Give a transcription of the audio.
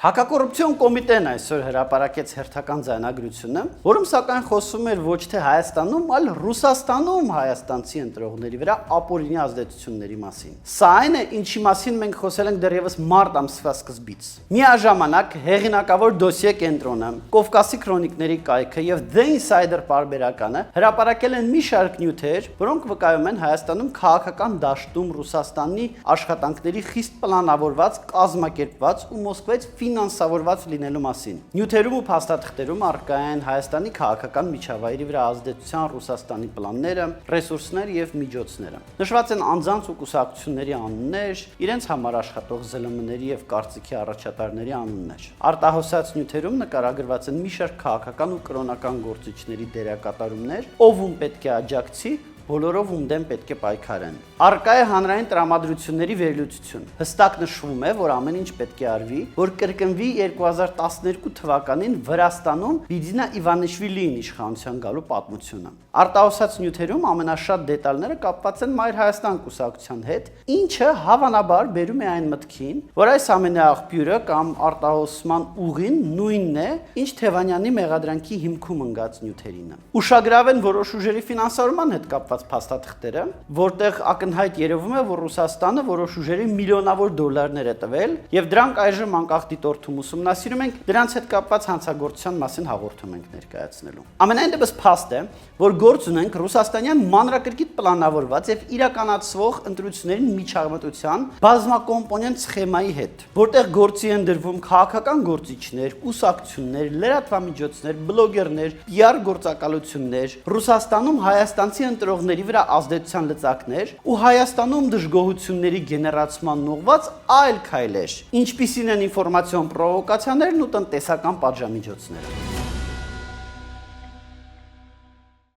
Հակակոռուպցիոն կոմիտեն այսօր հրապարակեց հերթական ձայնագրությունը, որում սակայն խոսում էր ոչ թե Հայաստանում, այլ Ռուսաստանում հայաստանցի ընտրողների վրա ապօրինի ազդեցությունների մասին։ Սա այն է, ինչի մասին մենք խոսել ենք դեռևս մարտ ամսվա սկզբից։ Միաժամանակ հեղինակավոր դոսիե կենտրոնը, Կովկասի քրոնիկների կայքը եւ The Insider պարբերականը հրապարակել են մի շարք նյութեր, որոնք վկայում են Հայաստանում քաղաքական դաշտում Ռուսաստանի աշխատանքների խիստ պլանավորված, կազմակերպված ու Մոսկվայից ֆինանսավորված լինելու մասին։ Նյութերում ու փաստաթղթերում առկա են Հայաստանի քաղաքական միջավայրի վրա ազդեցության Ռուսաստանի պլանները, ռեսուրսները եւ միջոցները։ Նշված են անձանց ու կուսակցությունների անուններ, իրենց համար աշխատող ԶԼՄ-ների եւ կարծիքի առաջատարների անուններ։ Արտահոսած նյութերում նկարագրված են մի շարք քաղաքական ու կրոնական գործիչների դերակատարումներ, ով ում պետք է աջակցի, բոլորով ում դեմ պետք է պայքարեն։ Առկա է հանրային տրամադրությունների վերլուծություն։ Հստակ նշվում է, որ ամեն ինչ պետք է արվի, որ կրկնվի 2012 թվականին Վրաստանում Բիձինա Իվանիշվիլիին իշխանության գալու պատմությունը։ Արտահոսած նյութերում ամենաշատ դետալները կապված են Մայր Հայաստան կուսակցության հետ, ինչը հավանաբար բերում է այն մտքին, որ այս ամենի աղբյուրը կամ արտահոսման ուղին նույնն է, ինչ Թևանյանի մեղադրանքի հիմքում ընկած նյութերինը։ Ուշագրավ են որոշ ուժերի ֆինանսավորման հետ կապված փաստաթղթերը, որտեղ ակնհայտ երևում է, որ Ռուսաստանը որոշ ուժերի միլիոնավոր դոլարներ է տվել, եւ դրանք այժմ անկախ դիտորդում ուսումնասիրում ենք, դրանց հետ կապված հանցագործության մասին հաղորդում ենք ներկայացնելու։ Ամենայն դեպս փաստ է, որ գործ ունենք ռուսաստանյան մանրակրկիտ պլանավորված եւ իրականացվող ընտրությունների միջամտության բազմակոմպոնենտ սխեմայի հետ, որտեղ գործի են դրվում քաղաքական գործիչներ, կուսակցություններ, լրատվամիջոցներ, բլոգերներ, PR գործակալություններ, Ռուսաստանում հայաստանցի ընտրողների վրա ազդեցության լծակներ ու Հայաստանում դժգոհությունների գեներացման ուղղված այլ քայլեր, ինչպիսին են ինֆորմացիոն պրովոկացիաներն ու տնտեսական պատժամիջոցները։